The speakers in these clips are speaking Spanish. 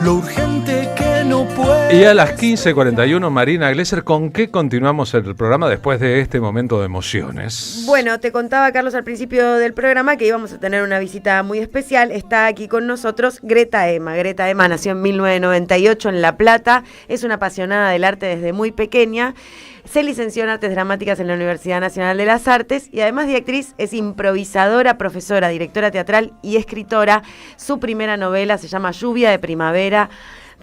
lo urgente que no puede. Y a las 15:41, Marina Glesser, ¿con qué continuamos el programa después de este momento de emociones? Bueno, te contaba, Carlos, al principio del programa que íbamos a tener una visita muy especial. Está aquí con nosotros Greta Ema. Greta Ema nació en 1998 en La Plata. Es una apasionada del arte desde muy pequeña. Se licenció en Artes Dramáticas en la Universidad Nacional de las Artes y además de actriz es improvisadora, profesora, directora teatral y escritora. Su primera novela se llama Lluvia de Primavera.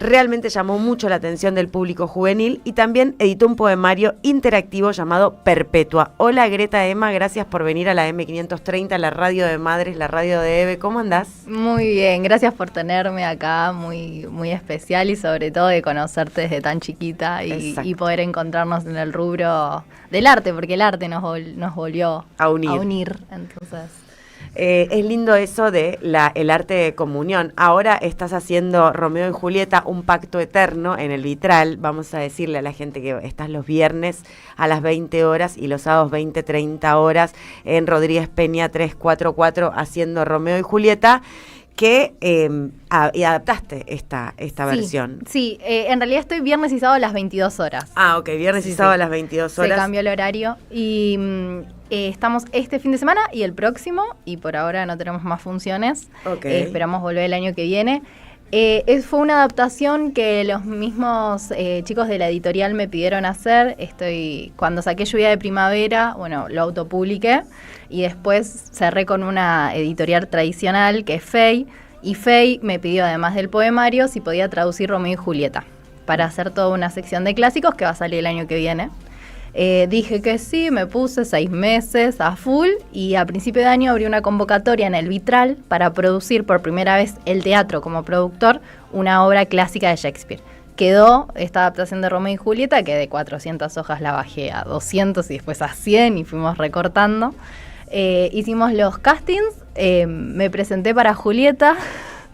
Realmente llamó mucho la atención del público juvenil y también editó un poemario interactivo llamado Perpetua. Hola Greta Ema, gracias por venir a la M530, la radio de Madres, la radio de EVE. ¿Cómo andás? Muy bien, gracias por tenerme acá, muy, muy especial y sobre todo de conocerte desde tan chiquita y poder encontrarnos en el rubro del arte, porque el arte nos volvió a unir. Entonces... es lindo eso de el arte de comunión. Ahora estás haciendo Romeo y Julieta, un pacto eterno en el Vitral. Vamos a decirle a la gente que estás los viernes a las 20 horas y los sábados 20-30 horas en Rodríguez Peña 344 haciendo Romeo y Julieta, que y adaptaste esta versión. Sí, en realidad estoy viernes y sábado a las 22 horas. Ah, ok, viernes y sábado a las 22 horas. Se cambió el horario y estamos este fin de semana y el próximo, y por ahora no tenemos más funciones. Okay. Esperamos volver el año que viene. Fue una adaptación que los mismos chicos de la editorial me pidieron hacer. Cuando saqué Lluvia de Primavera, bueno, lo autopubliqué y después cerré con una editorial tradicional que es Fey, y Fey me pidió, además del poemario, si podía traducir Romeo y Julieta para hacer toda una sección de clásicos que va a salir el año que viene. Dije que sí, me puse 6 meses a full y a principio de año abrí una convocatoria en el Vitral para producir por primera vez el teatro como productor, una obra clásica de Shakespeare. Quedó esta adaptación de Romeo y Julieta, que de 400 hojas la bajé a 200 y después a 100 y fuimos recortando. Hicimos los castings, me presenté para Julieta,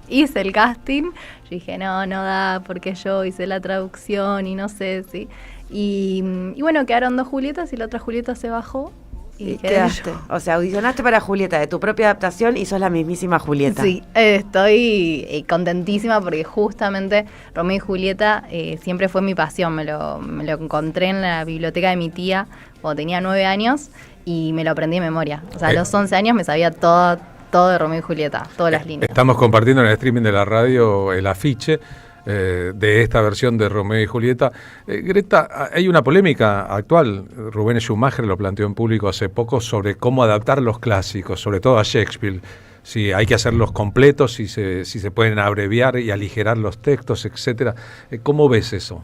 hice el casting, yo dije no da porque yo hice la traducción y no sé si... Y bueno, quedaron 2 Julietas y la otra Julieta se bajó y quedaste. O sea, audicionaste para Julieta de tu propia adaptación y sos la mismísima Julieta. Sí, estoy contentísima porque justamente Romeo y Julieta siempre fue mi pasión. Me lo encontré en la biblioteca de mi tía cuando tenía 9 años y me lo aprendí de memoria. O sea, a los 11 años me sabía todo de Romeo y Julieta, todas las líneas. Estamos compartiendo en el streaming de la radio el afiche de esta versión de Romeo y Julieta. Greta, hay una polémica actual, Rubén Schumacher lo planteó en público hace poco, sobre cómo adaptar los clásicos, sobre todo a Shakespeare, si hay que hacerlos completos, si se pueden abreviar y aligerar los textos, etcétera. ¿Cómo ves eso?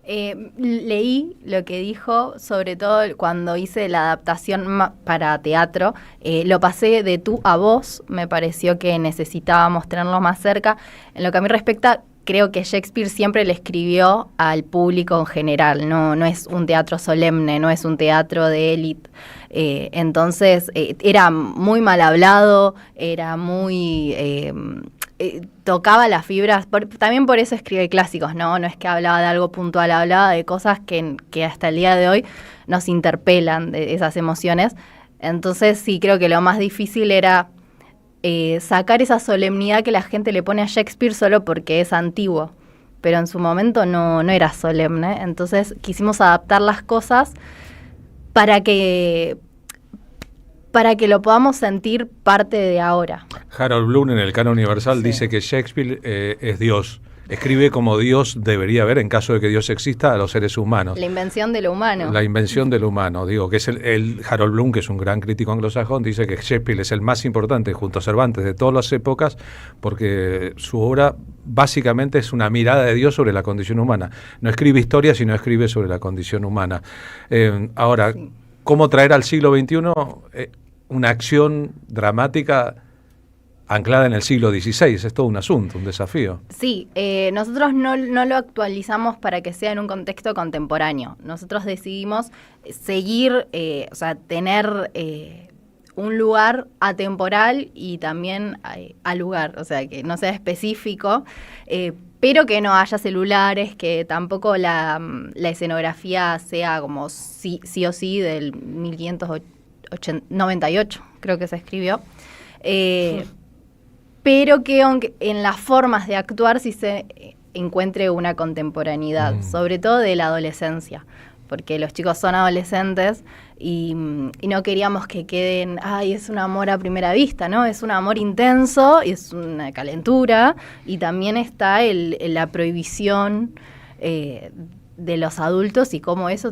Leí lo que dijo, sobre todo cuando hice la adaptación para teatro, lo pasé de tú a vos, me pareció que necesitábamos tenerlo más cerca. En lo que a mí respecta, creo que Shakespeare siempre le escribió al público en general, no es un teatro solemne, no es un teatro de élite. Entonces era muy mal hablado, era muy... tocaba las fibras, también por eso escribe clásicos, no es que hablaba de algo puntual, hablaba de cosas que hasta el día de hoy nos interpelan, de esas emociones. Entonces sí, creo que lo más difícil era... sacar esa solemnidad que la gente le pone a Shakespeare solo porque es antiguo, pero en su momento no era solemne, entonces quisimos adaptar las cosas para que lo podamos sentir parte de ahora. Harold Bloom en el Canon Universal dice que Shakespeare es Dios. Escribe como Dios debería haber, en caso de que Dios exista, a los seres humanos. La invención de lo humano. La invención de lo humano, digo, que es el Harold Bloom, que es un gran crítico anglosajón, dice que Shakespeare es el más importante junto a Cervantes de todas las épocas, porque su obra básicamente es una mirada de Dios sobre la condición humana. No escribe historia, sino escribe sobre la condición humana. Ahora, sí. ¿Cómo traer al siglo XXI una acción dramática anclada en el siglo XVI? Es todo un asunto, un desafío. Sí, nosotros no lo actualizamos para que sea en un contexto contemporáneo. Nosotros decidimos seguir, tener un lugar atemporal y también al lugar, o sea, que no sea específico, pero que no haya celulares, que tampoco la escenografía sea como sí o sí del 1598, creo que se escribió. Pero que aunque en las formas de actuar sí se encuentre una contemporaneidad, sobre todo de la adolescencia, porque los chicos son adolescentes y no queríamos que queden, ay, es un amor a primera vista, ¿no? Es un amor intenso, es una calentura, y también está la prohibición de los adultos y cómo eso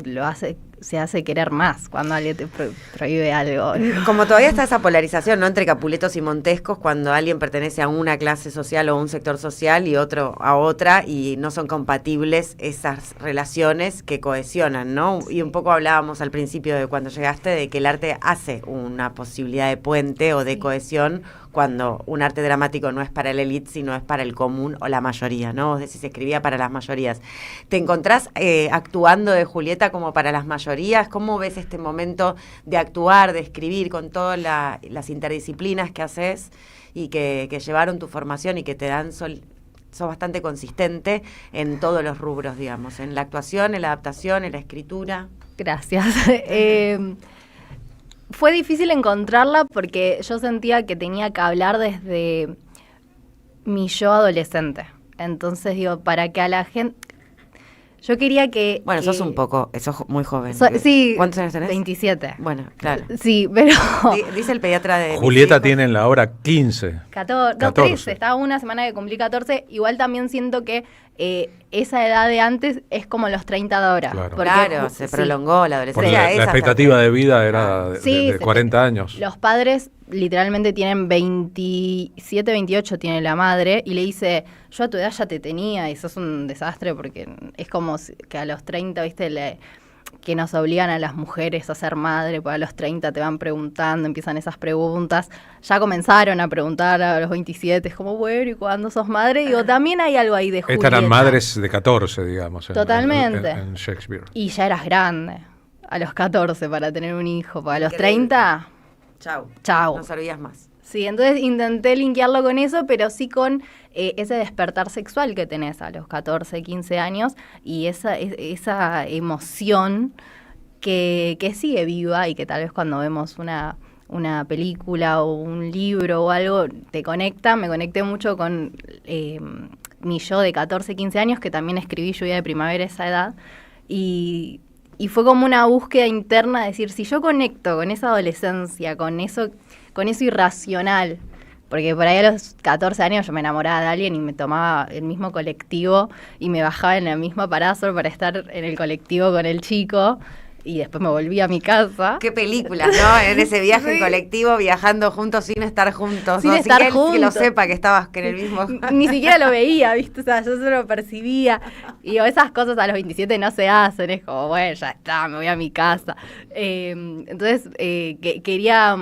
se hace querer más cuando alguien te prohíbe algo. Como todavía está esa polarización, ¿no?, entre Capuletos y Montescos, cuando alguien pertenece a una clase social o un sector social y otro a otra, y no son compatibles esas relaciones que cohesionan, ¿no? Y un poco hablábamos al principio de cuando llegaste de que el arte hace una posibilidad de puente o de cohesión, cuando un arte dramático no es para el élite, sino es para el común o la mayoría, ¿no? Vos decís, escribía para las mayorías. ¿Te encontrás actuando de Julieta como para las mayorías? ¿Cómo ves este momento de actuar, de escribir, con todas las interdisciplinas que haces y que llevaron tu formación y que te dan sos bastante consistente en todos los rubros, digamos, en la actuación, en la adaptación, en la escritura? Gracias. Fue difícil encontrarla porque yo sentía que tenía que hablar desde mi yo adolescente. Entonces digo, para que a la gente... Yo quería que... Bueno, sos muy joven. Sí. ¿Cuántos años tenés? 27. Bueno, claro. Sí, pero... Dice el pediatra de... Julieta tiene en la hora 15. 13. Estaba una semana que cumplí 14. Igual también siento que esa edad de antes es como los 30 de ahora. Claro, se prolongó la adolescencia. Porque la expectativa de vida era de 40 años. Los padres literalmente tienen 27, 28 tiene la madre, y le dice, yo a tu edad ya te tenía, y sos un desastre, porque es como que a los 30, viste, que nos obligan a las mujeres a ser madre, pues a los 30 te van preguntando, empiezan esas preguntas. Ya comenzaron a preguntar a los 27, es como, bueno, ¿y cuándo sos madre? Digo, también hay algo ahí de Julieta. Estas eran madres de 14, digamos. Totalmente. En Shakespeare. Y ya eras grande, a los 14 para tener un hijo, para los 30... Chau. No servías más. Sí, entonces intenté linkearlo con eso, pero sí con ese despertar sexual que tenés a los 14, 15 años y esa emoción que sigue viva y que tal vez cuando vemos una película o un libro o algo te conecta. Me conecté mucho con mi yo de 14, 15 años, que también escribí Lluvia de Primavera a esa edad, y fue como una búsqueda interna de decir, si yo conecto con esa adolescencia, con eso irracional, porque por ahí a los 14 años yo me enamoraba de alguien y me tomaba el mismo colectivo y me bajaba en la misma parada solo para estar en el colectivo con el chico, y después me volví a mi casa. Qué películas, ¿no? En ese viaje en colectivo, viajando juntos sin estar juntos. Sin estar juntos. Que lo sepa que estabas en el mismo... Ni siquiera lo veía, ¿viste? O sea, yo solo lo percibía. Y esas cosas a los 27 no se hacen. Es como, bueno, ya está, me voy a mi casa. Entonces, quería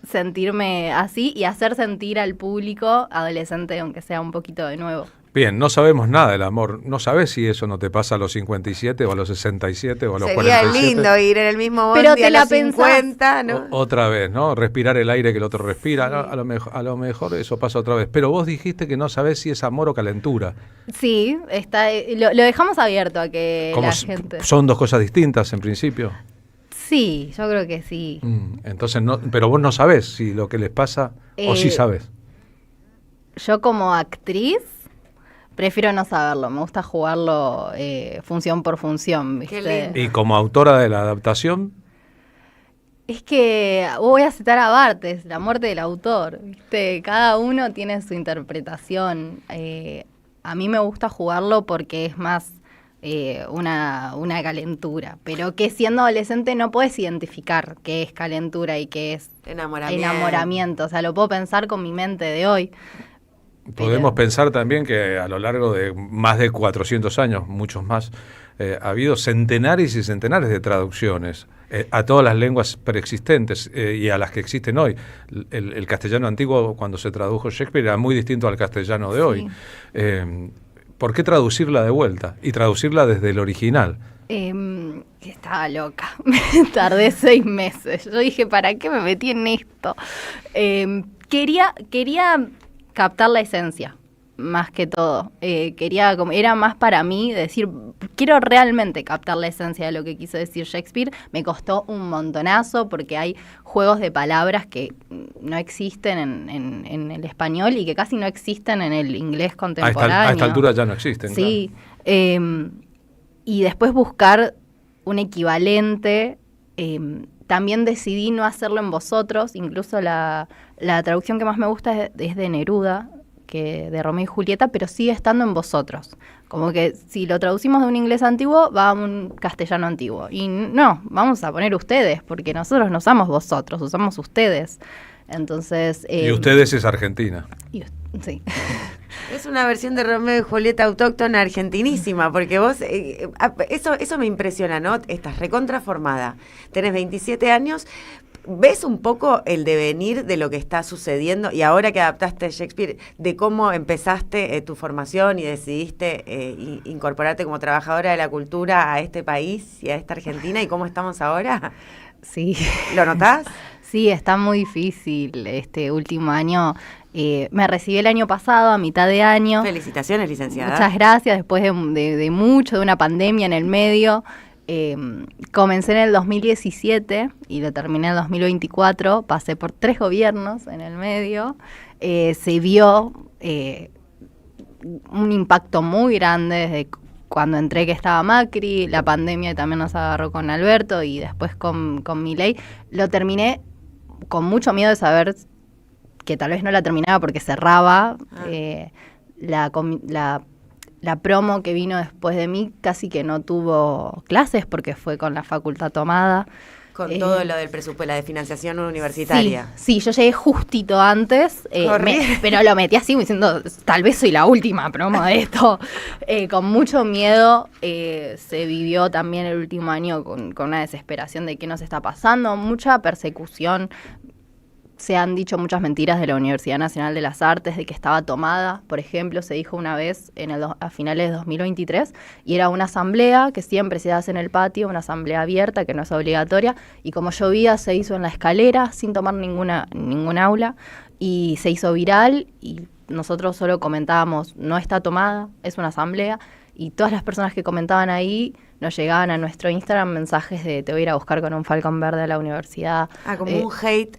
sentirme así y hacer sentir al público adolescente, aunque sea un poquito de nuevo. Bien, no sabemos nada del amor. No sabes si eso no te pasa a los 57 o a los 67 o a los Sería 47. Sería lindo ir en el mismo bondi pero te a la los 50, ¿no? Otra vez, ¿no? Respirar el aire que el otro respira. Sí. ¿No? A lo mejor eso pasa otra vez. Pero vos dijiste que no sabés si es amor o calentura. Sí, lo dejamos abierto a que la gente... ¿Son dos cosas distintas en principio? Sí, yo creo que sí. Entonces, pero vos no sabés si lo que les pasa o sí sabés. Yo como actriz prefiero no saberlo, me gusta jugarlo función por función, ¿viste? ¿Y como autora de la adaptación? Es que voy a citar a Barthes, la muerte del autor, ¿viste? Cada uno tiene su interpretación. A mí me gusta jugarlo porque es más una calentura, pero que siendo adolescente no puedes identificar qué es calentura y qué es enamoramiento. O sea, lo puedo pensar con mi mente de hoy. Podemos pensar también que a lo largo de más de 400 años, muchos más, ha habido centenares y centenares de traducciones a todas las lenguas preexistentes y a las que existen hoy. El castellano antiguo, cuando se tradujo Shakespeare, era muy distinto al castellano de hoy. ¿Por qué traducirla de vuelta? Y traducirla desde el original. Estaba loca. Tardé 6 meses. Yo dije, ¿para qué me metí en esto? Quería captar la esencia, más que todo. Era más para mí decir, quiero realmente captar la esencia de lo que quiso decir Shakespeare, me costó un montonazo porque hay juegos de palabras que no existen en el español y que casi no existen en el inglés contemporáneo. A esta altura ya no existen. Sí, claro. Y después buscar un equivalente. También decidí no hacerlo en vosotros, incluso la traducción que más me gusta es de Neruda, que de Romeo y Julieta, pero sigue estando en vosotros. Como que si lo traducimos de un inglés antiguo, va a un castellano antiguo. Y no, vamos a poner ustedes, porque nosotros no usamos vosotros, usamos ustedes. Entonces... y ustedes es Argentina. Sí. Es una versión de Romeo y Julieta autóctona argentinísima, porque vos, eso me impresiona, ¿no? Estás recontraformada, tenés 27 años, ¿ves un poco el devenir de lo que está sucediendo? Y ahora que adaptaste Shakespeare, de cómo empezaste tu formación y decidiste incorporarte como trabajadora de la cultura a este país y a esta Argentina, y cómo estamos ahora. Sí. ¿Lo notás? Sí, está muy difícil este último año. Me recibí el año pasado, a mitad de año. Felicitaciones, licenciada. Muchas gracias, después de una pandemia en el medio. Comencé en el 2017 y lo terminé en el 2024. Pasé por 3 gobiernos en el medio. Se vio un impacto muy grande desde cuando entré, que estaba Macri, la pandemia también nos agarró con Alberto y después con Milei. Lo terminé con mucho miedo de saber que tal vez no la terminaba porque cerraba. La promo que vino después de mí casi que no tuvo clases porque fue con la facultad tomada. Con todo lo del presupuesto, la de financiación universitaria. Sí, yo llegué justito antes, pero lo metí así diciendo, tal vez soy la última promo de esto. Con mucho miedo se vivió también el último año con una desesperación de qué nos está pasando, mucha persecución. Se han dicho muchas mentiras de la Universidad Nacional de las Artes, de que estaba tomada, por ejemplo, se dijo una vez a finales de 2023, y era una asamblea que siempre se hace en el patio, una asamblea abierta que no es obligatoria, y como llovía se hizo en la escalera, sin tomar ningún aula, y se hizo viral, y nosotros solo comentábamos, no está tomada, es una asamblea, y todas las personas que comentaban ahí nos llegaban a nuestro Instagram mensajes de te voy a ir a buscar con un falcón verde a la universidad. Como un hate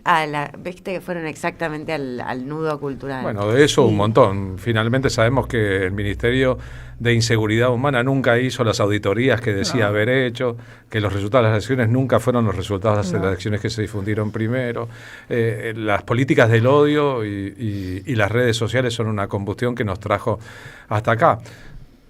viste que fueron exactamente al nudo cultural. Bueno, de eso un montón. Finalmente sabemos que el Ministerio de Inseguridad Humana nunca hizo las auditorías que decía haber hecho, que los resultados de las elecciones nunca fueron los resultados de las elecciones que se difundieron primero. Las políticas del odio y las redes sociales son una combustión que nos trajo hasta acá.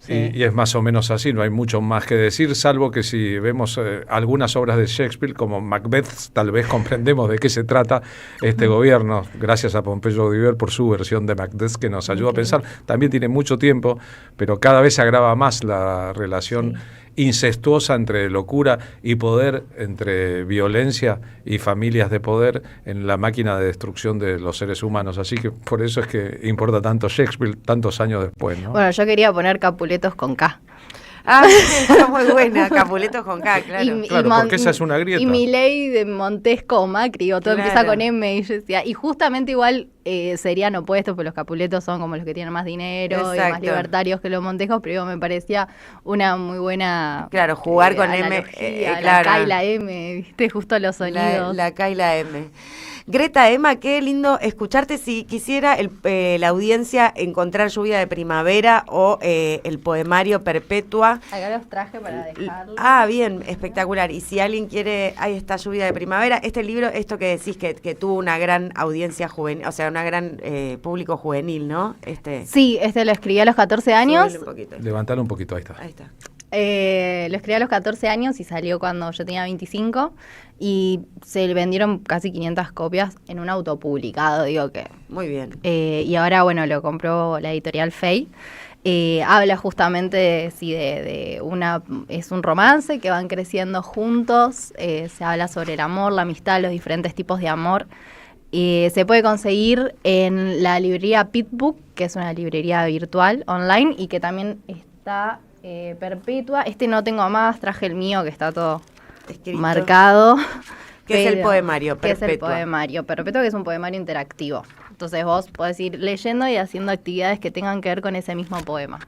Sí. Y es más o menos así, no hay mucho más que decir, salvo que si vemos algunas obras de Shakespeare, como Macbeth, tal vez comprendemos de qué se trata este gobierno, gracias a Pompeyo Diver por su versión de Macbeth, que nos ayuda a pensar. También tiene mucho tiempo, pero cada vez se agrava más la relación incestuosa entre locura y poder, entre violencia y familias de poder en la máquina de destrucción de los seres humanos. Así que por eso es que importa tanto Shakespeare tantos años después, ¿no? Bueno, yo quería poner Capuletos con K. Está muy buena, Capuletos con K, claro. Claro, porque esa es una grieta. Y Milei de Montesco o Macri, o todo empieza con M, y yo decía, y justamente igual serían opuestos, porque los Capuletos son como los que tienen más dinero y más libertarios que los Montescos, pero me parecía una muy buena... Claro, jugar con M, la K y la M, viste, justo los sonidos. La K y la M. Greta, Emma, qué lindo escucharte. Si quisiera la audiencia encontrar Lluvia de Primavera o el poemario Perpetua. Acá los traje para dejarlo. Bien, espectacular. Y si alguien quiere, ahí está Lluvia de Primavera. Este libro, esto que decís que tuvo una gran audiencia juvenil, o sea, una gran público juvenil, ¿no? Sí, lo escribí a los 14 años. Levantalo un poquito, ahí está. Ahí está. Lo escribí a los 14 años y salió cuando yo tenía 25 y se vendieron casi 500 copias en un autopublicado, digo que... Muy bien. Y ahora, bueno, lo compró la editorial Fey. Habla justamente es un romance que van creciendo juntos, se habla sobre el amor, la amistad, los diferentes tipos de amor. Se puede conseguir en la librería Pitbook, que es una librería virtual online y que también está... Perpetua, no tengo más, traje el mío que está todo escrito, marcado. ¿Qué es el poemario Perpetua? ¿Qué es el poemario Perpetua? Que es un poemario interactivo. Entonces vos podés ir leyendo y haciendo actividades que tengan que ver con ese mismo poema.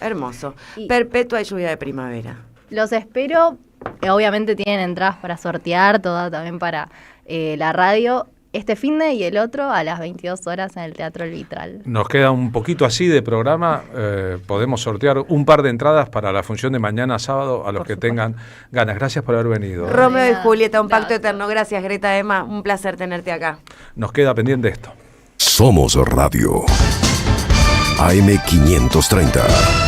Hermoso. Y- Perpetua y lluvia de primavera. Los espero. Obviamente tienen entradas para sortear, toda también para la radio. Este finde y el otro a las 22 horas en el Teatro El Vitral. Nos queda un poquito así de programa. Podemos sortear un par de entradas para la función de mañana sábado a los que tengan ganas. Gracias por haber venido. Romeo y nada. Julieta, un pacto Gracias. eterno. Gracias, Greta Emma. Un placer tenerte acá. Nos queda pendiente esto. Somos Radio AM 530.